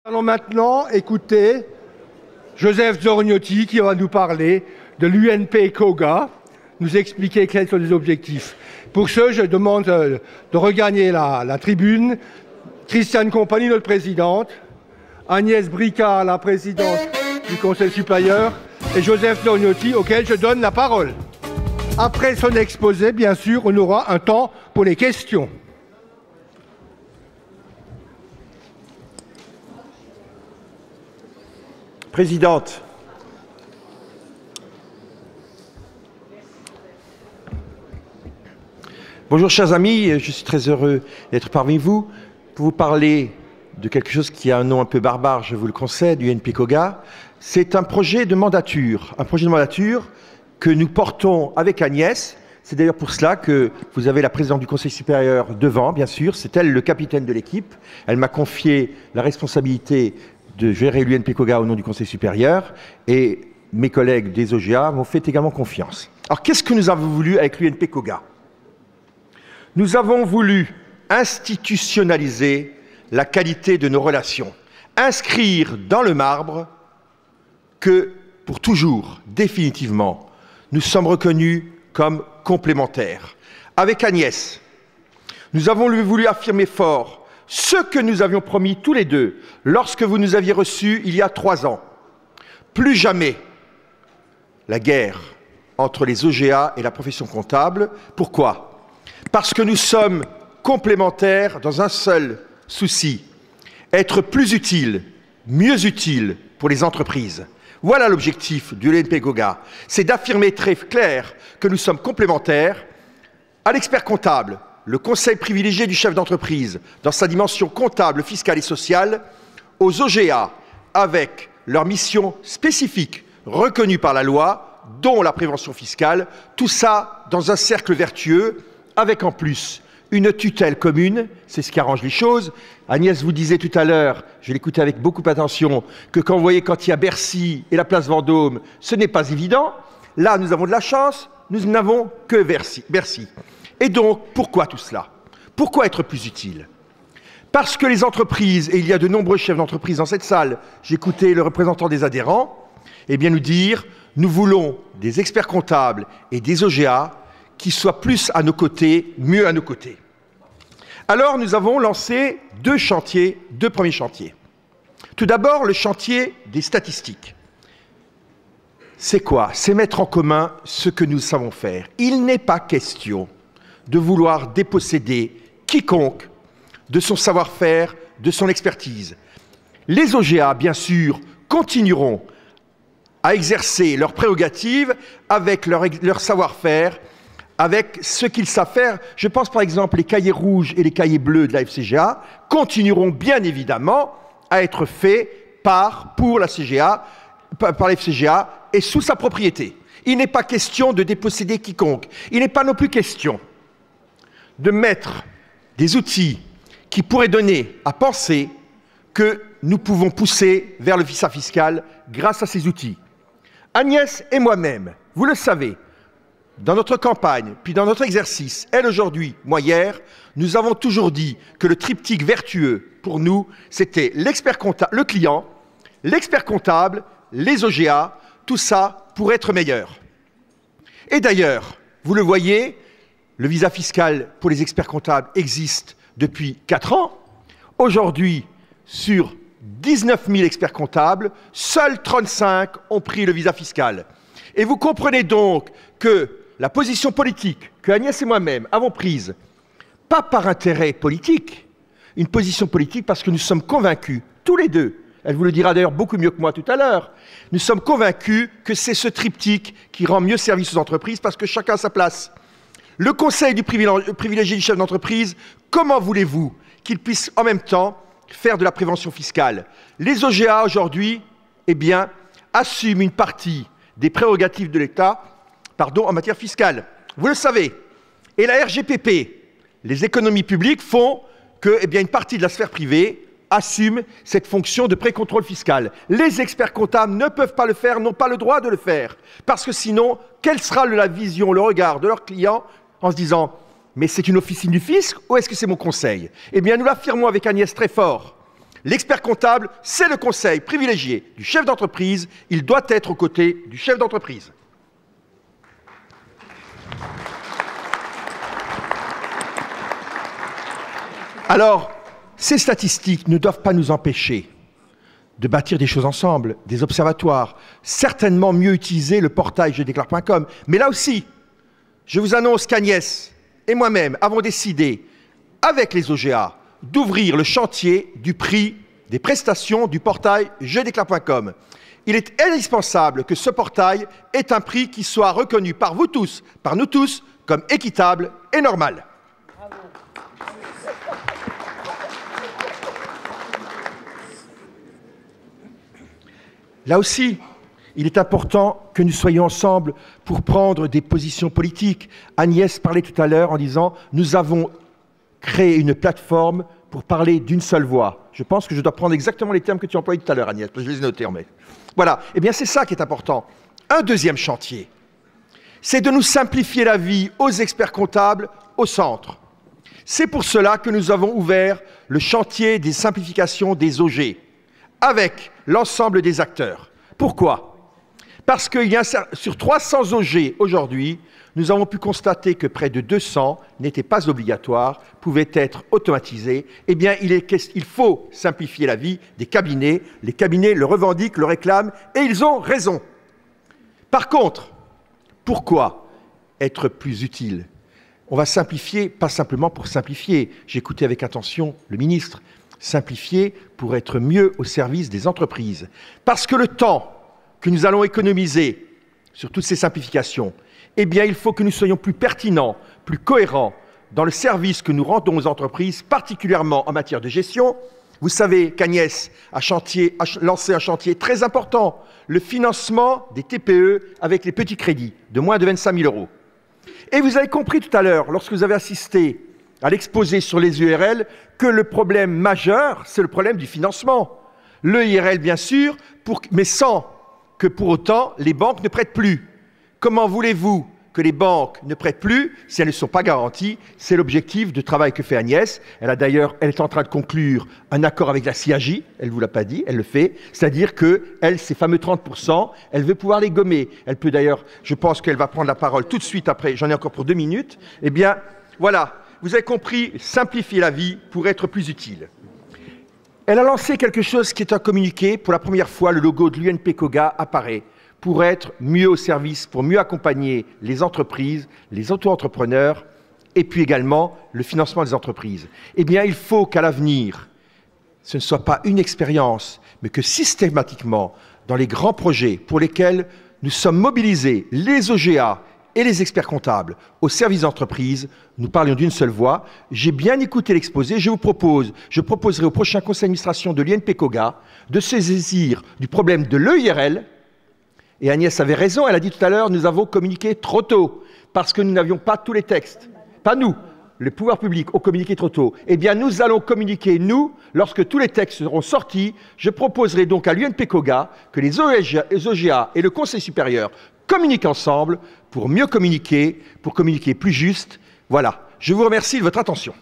Allons maintenant écouter Joseph Zorgnotti qui va nous parler de l'UNP-COGA, nous expliquer quels sont les objectifs. Pour ce, je demande de regagner la tribune Christiane Compagnie, notre présidente, Agnès Bricard, la présidente du Conseil supérieur, et Joseph Zorgnotti, auquel je donne la parole. Après son exposé, bien sûr, on aura un temps pour les questions. Présidente, bonjour chers amis, je suis très heureux d'être parmi vous pour vous parler de quelque chose qui a un nom un peu barbare, je vous le concède, du UNP-COGA. C'est un projet de mandature que nous portons avec Agnès. C'est d'ailleurs pour cela que vous avez la présidente du Conseil supérieur devant, bien sûr, c'est elle le capitaine de l'équipe. Elle m'a confié la responsabilité de gérer l'UNP-COGA au nom du Conseil supérieur et mes collègues des OGA m'ont fait également confiance. Alors qu'est-ce que nous avons voulu avec l'UNP-COGA? Nous avons voulu institutionnaliser la qualité de nos relations, inscrire dans le marbre que pour toujours, définitivement, nous sommes reconnus comme complémentaires. Avec Agnès, nous avons voulu affirmer fort ce que nous avions promis tous les deux lorsque vous nous aviez reçus il y a 3 ans. Plus jamais la guerre entre les OGA et la profession comptable. Pourquoi? Parce que nous sommes complémentaires dans un seul souci, être plus utiles, mieux utiles pour les entreprises. Voilà l'objectif du l'UNP-COGA, c'est d'affirmer très clair que nous sommes complémentaires à l'expert comptable, le conseil privilégié du chef d'entreprise dans sa dimension comptable, fiscale et sociale, aux OGA avec leur mission spécifique reconnue par la loi, dont la prévention fiscale, tout ça dans un cercle vertueux, avec en plus une tutelle commune, c'est ce qui arrange les choses. Agnès vous disait tout à l'heure, je l'écoutais avec beaucoup d'attention, que quand vous voyez quand il y a Bercy et la place Vendôme, ce n'est pas évident. Là, nous avons de la chance, nous n'avons que Bercy. Et donc, pourquoi tout cela? Pourquoi être plus utile? Parce que les entreprises, et il y a de nombreux chefs d'entreprise dans cette salle, j'écoutais le représentant des adhérents, eh bien nous dire, nous voulons des experts comptables et des OGA qui soient plus à nos côtés, mieux à nos côtés. Alors nous avons lancé 2 premiers chantiers. Tout d'abord, le chantier des statistiques. C'est quoi? C'est mettre en commun ce que nous savons faire. Il n'est pas question de vouloir déposséder quiconque de son savoir-faire, de son expertise. Les OGA, bien sûr, continueront à exercer leurs prérogatives avec leur savoir-faire, avec ce qu'ils savent faire. Je pense par exemple les cahiers rouges et les cahiers bleus de la FCGA continueront bien évidemment à être faits par la FCGA et sous sa propriété. Il n'est pas question de déposséder quiconque. Il n'est pas non plus question de mettre des outils qui pourraient donner à penser que nous pouvons pousser vers le visa fiscal grâce à ces outils. Agnès et moi-même, vous le savez, dans notre campagne, puis dans notre exercice, elle aujourd'hui, moi hier, nous avons toujours dit que le triptyque vertueux, pour nous, c'était l'expert comptable, le client, l'expert comptable, les OGA, tout ça pour être meilleur. Et d'ailleurs, vous le voyez, le visa fiscal pour les experts comptables existe depuis 4 ans. Aujourd'hui, sur 19 000 experts comptables, seuls 35 ont pris le visa fiscal. Et vous comprenez donc que la position politique que Agnès et moi-même avons prise, pas par intérêt politique, une position politique parce que nous sommes convaincus, tous les deux, elle vous le dira d'ailleurs beaucoup mieux que moi tout à l'heure, nous sommes convaincus que c'est ce triptyque qui rend mieux service aux entreprises parce que chacun a sa place. Le conseil du privilégié du chef d'entreprise, comment voulez-vous qu'il puisse en même temps faire de la prévention fiscale? Les OGA aujourd'hui, eh bien, assument une partie des prérogatives de l'État, en matière fiscale. Vous le savez. Et la RGPP, les économies publiques font que, eh bien, une partie de la sphère privée assume cette fonction de pré-contrôle fiscal. Les experts comptables ne peuvent pas le faire, n'ont pas le droit de le faire. Parce que sinon, quelle sera la vision, le regard de leurs clients en se disant « mais c'est une officine du fisc ou est-ce que c'est mon conseil ?» Eh bien, nous l'affirmons avec Agnès très fort. L'expert comptable, c'est le conseil privilégié du chef d'entreprise. Il doit être aux côtés du chef d'entreprise. Alors, ces statistiques ne doivent pas nous empêcher de bâtir des choses ensemble, des observatoires, certainement mieux utiliser le portail jedéclare.com. Mais là aussi, je vous annonce qu'Agnès et moi-même avons décidé, avec les OGA, d'ouvrir le chantier du prix des prestations du portail jedéclare.com. Il est indispensable que ce portail ait un prix qui soit reconnu par vous tous, par nous tous, comme équitable et normal. Là aussi, il est important que nous soyons ensemble pour prendre des positions politiques. Agnès parlait tout à l'heure en disant « Nous avons créé une plateforme pour parler d'une seule voix ». Je pense que je dois prendre exactement les termes que tu employais tout à l'heure, Agnès, parce que je les ai notés en mai. Voilà, eh bien c'est ça qui est important. Un deuxième chantier, c'est de nous simplifier la vie aux experts comptables au centre. C'est pour cela que nous avons ouvert le chantier des simplifications des OG, avec l'ensemble des acteurs. Pourquoi? Parce qu'il y a sur 300 OG aujourd'hui, nous avons pu constater que près de 200 n'étaient pas obligatoires, pouvaient être automatisés. Eh bien, il faut simplifier la vie des cabinets. Les cabinets le revendiquent, le réclament, et ils ont raison. Par contre, pourquoi être plus utile? On va simplifier, pas simplement pour simplifier. J'écoutais avec attention le ministre. Simplifier pour être mieux au service des entreprises. Parce que le temps que nous allons économiser sur toutes ces simplifications, eh bien, il faut que nous soyons plus pertinents, plus cohérents dans le service que nous rendons aux entreprises, particulièrement en matière de gestion. Vous savez qu'Agnès a lancé un chantier très important, le financement des TPE avec les petits crédits de moins de 25 000 €. Et vous avez compris tout à l'heure, lorsque vous avez assisté à l'exposé sur les URL, que le problème majeur, c'est le problème du financement. Le IRL, bien sûr, mais sans que pour autant les banques ne prêtent plus. Comment voulez-vous que les banques ne prêtent plus si elles ne sont pas garanties? C'est l'objectif de travail que fait Agnès. Elle est en train de conclure un accord avec la CIAJ, elle ne vous l'a pas dit, elle le fait, c'est-à-dire qu'elle, ces fameux 30%, elle veut pouvoir les gommer. Elle peut d'ailleurs, je pense qu'elle va prendre la parole tout de suite après, j'en ai encore pour 2 minutes. Eh bien, voilà. Vous avez compris, simplifier la vie pour être plus utile. Elle a lancé quelque chose qui est un communiqué. Pour la première fois, le logo de l'UNPCOGA apparaît pour être mieux au service, pour mieux accompagner les entreprises, les auto-entrepreneurs et puis également le financement des entreprises. Eh bien, il faut qu'à l'avenir, ce ne soit pas une expérience, mais que systématiquement, dans les grands projets pour lesquels nous sommes mobilisés, les OGA, et les experts comptables au service d'entreprise, nous parlions d'une seule voix. J'ai bien écouté l'exposé. Je proposerai au prochain conseil d'administration de l'UNPCOGA de se saisir du problème de l'EIRL. Et Agnès avait raison, elle a dit tout à l'heure, nous avons communiqué trop tôt, parce que nous n'avions pas tous les textes. Pas nous, le pouvoir public ont communiqué trop tôt. Eh bien, nous allons communiquer, nous, lorsque tous les textes seront sortis. Je proposerai donc à l'UNPCOGA que les OGA et le Conseil supérieur communiquent ensemble pour mieux communiquer, pour communiquer plus juste. Voilà. Je vous remercie de votre attention.